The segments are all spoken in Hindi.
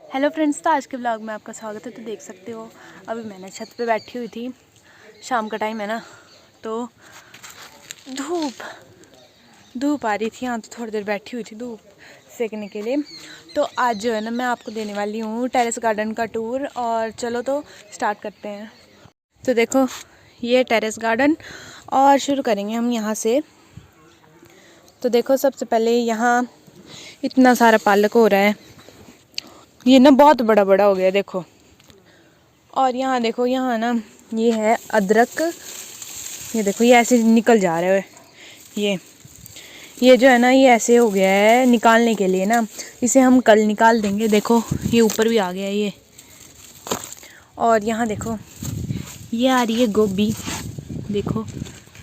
हेलो फ्रेंड्स, तो आज के ब्लॉग में आपका स्वागत है। तो देख सकते हो अभी मैंने छत पे बैठी हुई थी, शाम का टाइम है ना, तो धूप आ रही थी यहाँ, तो थोड़ी देर बैठी हुई थी धूप सेकने के लिए। तो आज जो है ना मैं आपको देने वाली हूँ टेरेस गार्डन का टूर, और चलो तो स्टार्ट करते हैं। तो देखो ये टेरेस गार्डन, और शुरू करेंगे हम यहाँ से। तो देखो सबसे पहले यहाँ इतना सारा पालक हो रहा है, ये ना बहुत बड़ा बड़ा हो गया देखो। और यहाँ देखो, यहाँ ना ये है अदरक, ये देखो ये ऐसे निकल जा रहा है। ये जो है ना ये ऐसे हो गया है निकालने के लिए ना, इसे हम कल निकाल देंगे। देखो ये ऊपर भी आ गया है ये। और यहाँ देखो ये आ रही है गोभी, देखो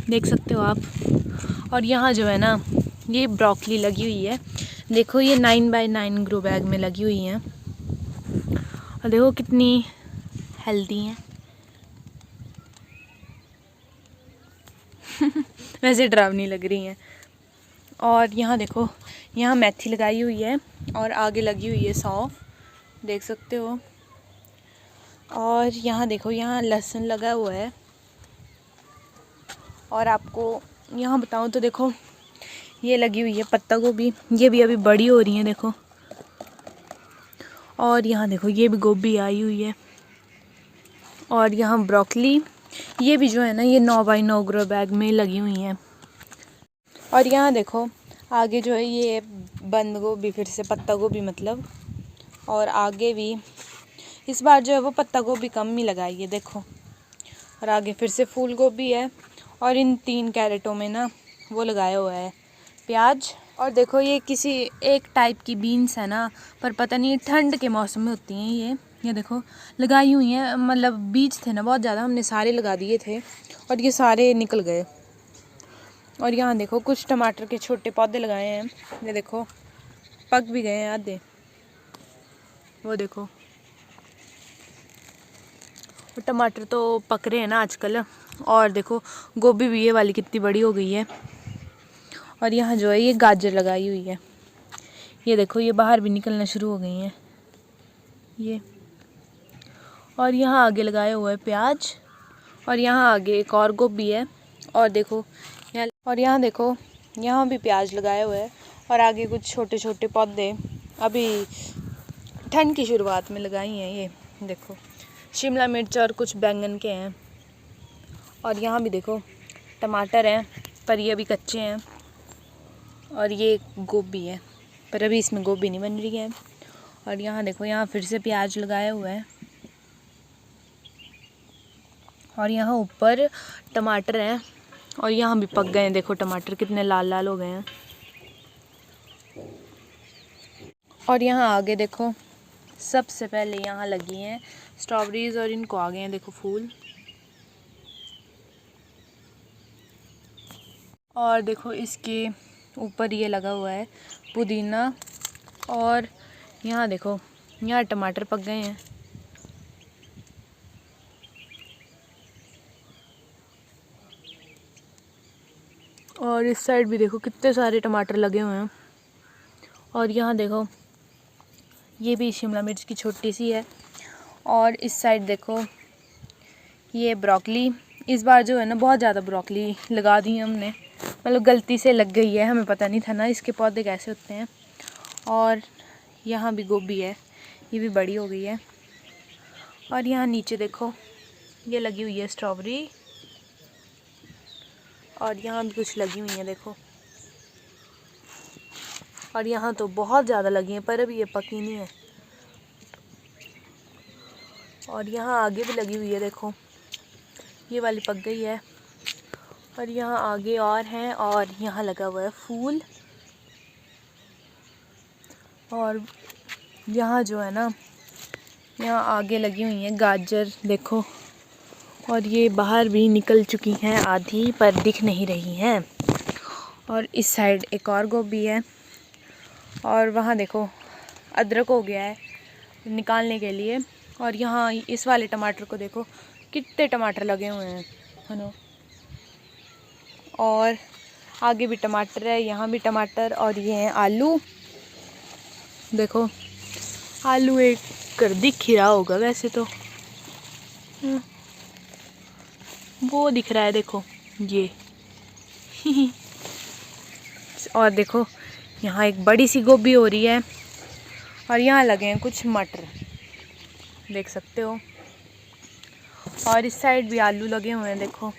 देख सकते हो आप। और यहाँ जो है ना ये ब्रोकली लगी हुई है, देखो ये 9x9 ग्रो बैग में लगी हुई है, और देखो कितनी हेल्दी हैं। वैसे डरावनी लग रही हैं। और यहाँ देखो, यहाँ मेथी लगाई हुई है, और आगे लगी हुई है सौंफ, देख सकते हो। और यहाँ देखो, यहाँ लहसुन लगा हुआ है। और आपको यहाँ बताऊँ तो देखो ये लगी हुई है पत्ता गोभी, ये भी अभी बड़ी हो रही है देखो। और यहाँ देखो ये भी गोभी आई हुई है। और यहाँ ब्रोकली, ये भी जो है ना ये 9x9 ग्रो बैग में लगी हुई हैं। और यहाँ देखो आगे जो है ये बंद गोभी, फिर से पत्ता गोभी मतलब। और आगे भी इस बार जो है वो पत्ता गोभी कम ही लगाई है देखो। और आगे फिर से फूल गोभी है। और इन 3 कैरेटों में ना वो लगाया हुआ है प्याज। और देखो ये किसी एक टाइप की बीन्स है ना, पर पता नहीं ठंड के मौसम में होती हैं ये देखो लगाई हुई हैं। मतलब बीज थे ना बहुत ज़्यादा, हमने सारे लगा दिए थे और ये सारे निकल गए। और यहाँ देखो कुछ टमाटर के छोटे पौधे लगाए हैं, ये देखो पक भी गए हैं आधे, वो देखो। और टमाटर तो पक रहे हैं ना आजकल। और देखो गोभी भी ये वाली कितनी बड़ी हो गई है। और यहाँ जो है ये गाजर लगाई हुई है, ये देखो ये बाहर भी निकलना शुरू हो गई हैं ये। और यहाँ आगे लगाया हुआ है प्याज। और यहाँ आगे एक और गोभी है। और देखो यहाँ, और यहाँ देखो यहाँ भी प्याज लगाया हुआ है। और आगे कुछ छोटे छोटे पौधे अभी ठंड की शुरुआत में लगाई हैं ये देखो, शिमला मिर्च और कुछ बैंगन के हैं। और यहाँ भी देखो टमाटर हैं, पर ये अभी कच्चे हैं। और ये गोभी है, पर अभी इसमें गोभी नहीं बन रही है। और यहाँ देखो यहाँ फिर से प्याज लगाया हुआ है। और यहाँ ऊपर टमाटर हैं, और यहाँ भी पक गए हैं देखो, टमाटर कितने लाल लाल हो गए हैं। और यहाँ आगे देखो सबसे पहले यहाँ लगी हैं स्ट्रॉबेरीज, और इनको आ गए हैं देखो फूल। और देखो इसके ऊपर ये लगा हुआ है पुदीना। और यहाँ देखो यहाँ टमाटर पक गए हैं। और इस साइड भी देखो कितने सारे टमाटर लगे हुए हैं। और यहाँ देखो ये भी शिमला मिर्च की छोटी सी है। और इस साइड देखो ये ब्रोकली, इस बार जो है ना बहुत ज़्यादा ब्रोकली लगा दी है हमने, मतलब गलती से लग गई है, हमें पता नहीं था ना इसके पौधे कैसे होते हैं। और यहाँ भी गोभी है, ये भी बड़ी हो गई है। और यहाँ नीचे देखो ये लगी हुई है स्ट्रॉबेरी। और यहाँ भी कुछ लगी हुई हैं देखो। और यहाँ तो बहुत ज़्यादा लगी हैं, पर अभी ये पकी नहीं है। और यहाँ आगे भी लगी हुई है देखो, ये वाली पक गई है। और यहाँ आगे और हैं, और यहाँ लगा हुआ है फूल। और यहाँ जो है ना यहाँ आगे लगी हुई हैं गाजर देखो। और ये बाहर भी निकल चुकी हैं आधी, पर दिख नहीं रही हैं। और इस साइड एक और गोभी है। और वहाँ देखो अदरक हो गया है निकालने के लिए। और यहाँ इस वाले टमाटर को देखो कितने टमाटर लगे हुए हैं, है ना। और आगे भी टमाटर है, यहाँ भी टमाटर। और ये हैं आलू देखो, आलू एक कर दिख ही रहा होगा वैसे तो। वो दिख रहा है देखो ये। और देखो यहाँ एक बड़ी सी गोभी हो रही है और यहाँ लगे हैं कुछ मटर, देख सकते हो। और इस साइड भी आलू लगे हुए हैं देखो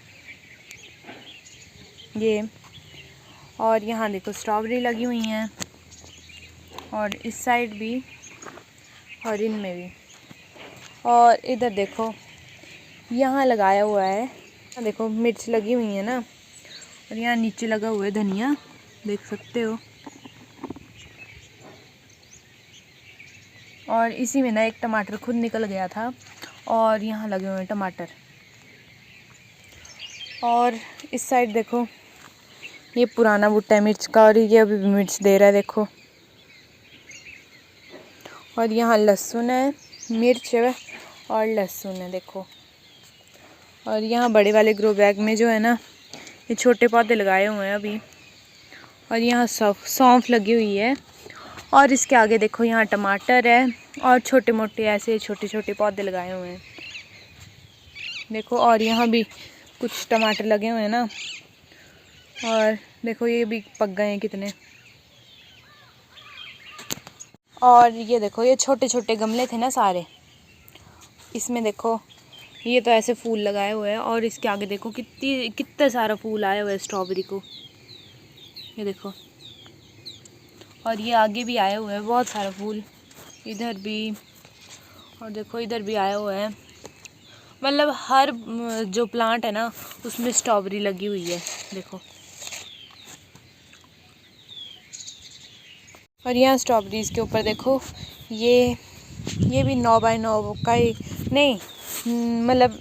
ये। और यहाँ देखो स्ट्रॉबेरी लगी हुई हैं और इस साइड भी और इनमें भी। और इधर देखो यहाँ लगाया हुआ है, देखो मिर्च लगी हुई है ना। और यहाँ नीचे लगा हुआ है धनिया, देख सकते हो। और इसी में ना एक टमाटर खुद निकल गया था और यहाँ लगे हुए हैं टमाटर। और इस साइड देखो ये पुराना भुट्टा है मिर्च का और ये अभी भी मिर्च दे रहा है देखो। और यहाँ लहसुन है, मिर्च है और लहसुन है देखो। और यहाँ बड़े वाले ग्रो बैग में जो है ना ये छोटे पौधे लगाए हुए हैं अभी। और यहाँ सौंफ लगी हुई है। और इसके आगे देखो यहाँ टमाटर है और छोटे मोटे ऐसे छोटे छोटे पौधे लगाए हुए हैं देखो। और यहाँ भी कुछ टमाटर लगे हुए हैं ना। और देखो ये भी पक गए हैं कितने। और ये देखो ये छोटे छोटे गमले थे ना सारे, इसमें देखो ये तो ऐसे फूल लगाए हुए हैं। और इसके आगे देखो कितना सारा फूल आया हुआ है स्ट्रॉबेरी को, ये देखो। और ये आगे भी आया हुआ है बहुत सारा फूल, इधर भी। और देखो इधर भी आया हुआ है। मतलब हर जो प्लांट है ना उसमें स्ट्रॉबेरी लगी हुई है देखो। और यहाँ स्ट्रॉबेरीज़ के ऊपर देखो ये भी 9x9 का ही नहीं, मतलब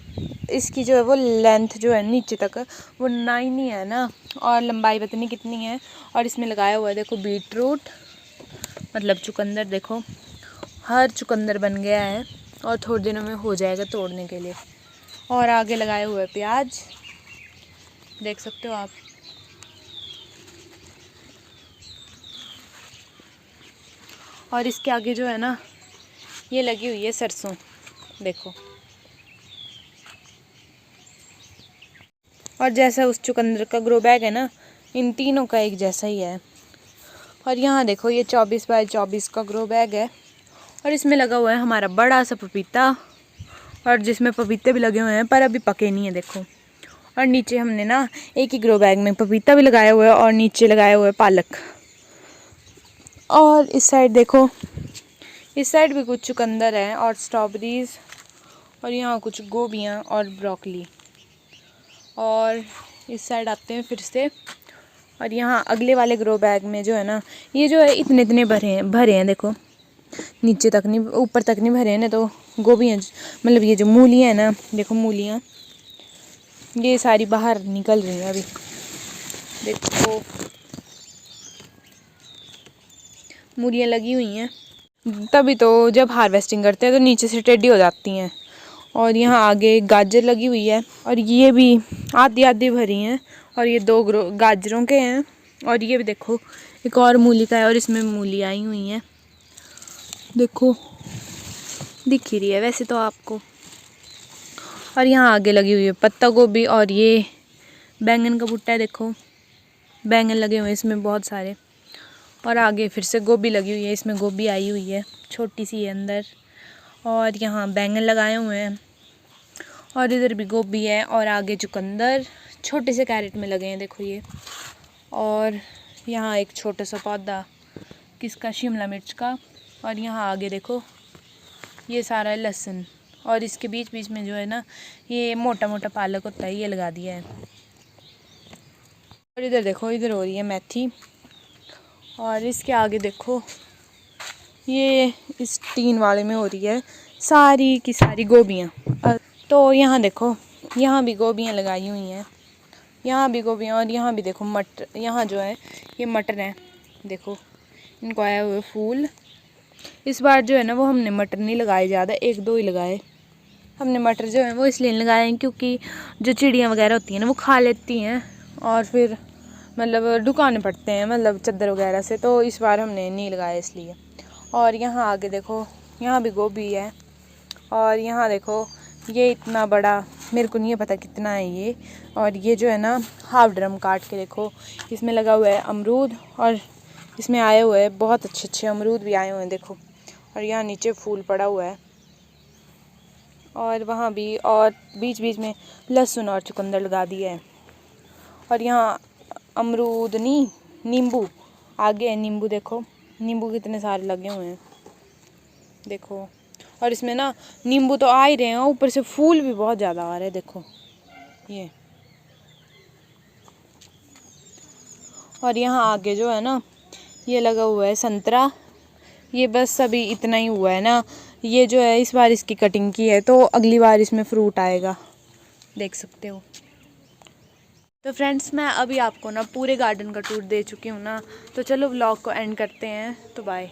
इसकी जो है वो लेंथ जो है नीचे तक वो 9 ही है ना। और लंबाई पता नहीं कितनी है। और इसमें लगाया हुआ है देखो बीट रूट, मतलब चुकंदर। देखो हर चुकंदर बन गया है और थोड़े दिनों में हो जाएगा तोड़ने के लिए। और आगे लगाया हुआ है प्याज, देख सकते हो आप। और इसके आगे जो है ना ये लगी हुई है सरसों देखो। और जैसा उस चुकंदर का ग्रो बैग है ना, इन तीनों का एक जैसा ही है। और यहाँ देखो ये 24x24 का ग्रो बैग है और इसमें लगा हुआ है हमारा बड़ा सा पपीता। और जिसमें पपीते भी लगे हुए हैं पर अभी पके नहीं है देखो। और नीचे हमने ना एक ही ग्रो बैग में पपीता भी लगाया हुआ है और नीचे लगाया हुआ है पालक। और इस साइड देखो, इस साइड भी कुछ चुकंदर है और स्ट्रॉबेरीज़। और यहाँ कुछ गोभियाँ और ब्रोकली। और इस साइड आते हैं फिर से। और यहाँ अगले वाले ग्रो बैग में जो है ना ये जो है इतने इतने भरे हैं देखो, नीचे तक नहीं, ऊपर तक नहीं भरे हैं ना। तो गोभियाँ मतलब ये जो मूलियाँ हैं ना देखो, मूलियाँ ये सारी बाहर निकल रही हैं अभी देखो, मूलियाँ लगी हुई हैं। तभी तो जब हार्वेस्टिंग करते हैं तो नीचे से टेढ़ी हो जाती हैं। और यहाँ आगे गाजर लगी हुई है और ये भी आधी आधी भरी हैं। और ये 2 गाजरों के हैं। और ये भी देखो एक और मूली का है और इसमें मूली आई हुई हैं देखो, दिख ही रही है वैसे तो आपको। और यहाँ आगे लगी हुई है पत्ता गोभी और ये बैंगन का भुट्टा है देखो, बैंगन लगे हुए हैं इसमें बहुत सारे। और आगे फिर से गोभी लगी हुई है, इसमें गोभी आई हुई है छोटी सी है अंदर। और यहाँ बैंगन लगाए हुए हैं और इधर भी गोभी है। और आगे चुकंदर छोटे से कैरेट में लगे हैं देखो ये। और यहाँ एक छोटा सा पौधा किसका, शिमला मिर्च का। और यहाँ आगे देखो ये सारा है लहसुन। और इसके बीच बीच में जो है ना ये मोटा मोटा पालक होता है, ये लगा दिया है। और इधर देखो इधर हो रही है मेथी। और इसके आगे देखो ये इस टीन वाले में हो रही है सारी की सारी गोभियाँ। तो यहाँ देखो यहाँ भी गोभियाँ लगाई हुई हैं, यहाँ भी गोभियाँ। और यहाँ भी देखो मटर, यहाँ जो है ये मटर हैं देखो, इनको आया हुआ फूल। इस बार जो है ना वो हमने मटर नहीं लगाए ज़्यादा, 1-2 ही लगाए हमने मटर। जो है वो इसलिए लगाए हैं क्योंकि जो चिड़ियाँ वगैरह होती हैं ना वो खा लेती हैं और फिर मतलब ढुकाने पड़ते हैं, मतलब चादर वगैरह से। तो इस बार हमने नहीं लगाया इसलिए। और यहाँ आगे देखो यहाँ भी गोभी है। और यहाँ देखो ये इतना बड़ा, मेरे को नहीं पता कितना है ये। और ये जो है ना हाफ ड्रम काट के देखो, इसमें लगा हुआ है अमरूद, और इसमें आए हुए हैं बहुत अच्छे अच्छे अमरूद भी आए हुए हैं देखो। और यहाँ नीचे फूल पड़ा हुआ है, और वहाँ भी, और बीच बीच में लहसुन और चुकंदर लगा दिया है। और यहाँ अमरूद नहीं, नींबू आगे है। नींबू देखो, नींबू कितने सारे लगे हुए हैं देखो। और इसमें ना नींबू तो आ ही रहे हैं, ऊपर से फूल भी बहुत ज़्यादा आ रहे हैं देखो ये। और यहाँ आगे जो है ना ये लगा हुआ है संतरा। ये बस अभी इतना ही हुआ है ना, ये जो है इस बार इसकी कटिंग की है, तो अगली बार इसमें फ्रूट आएगा, देख सकते हो। तो फ्रेंड्स मैं अभी आपको ना पूरे गार्डन का टूर दे चुकी हूँ ना, तो चलो व्लॉग को एंड करते हैं, तो बाय।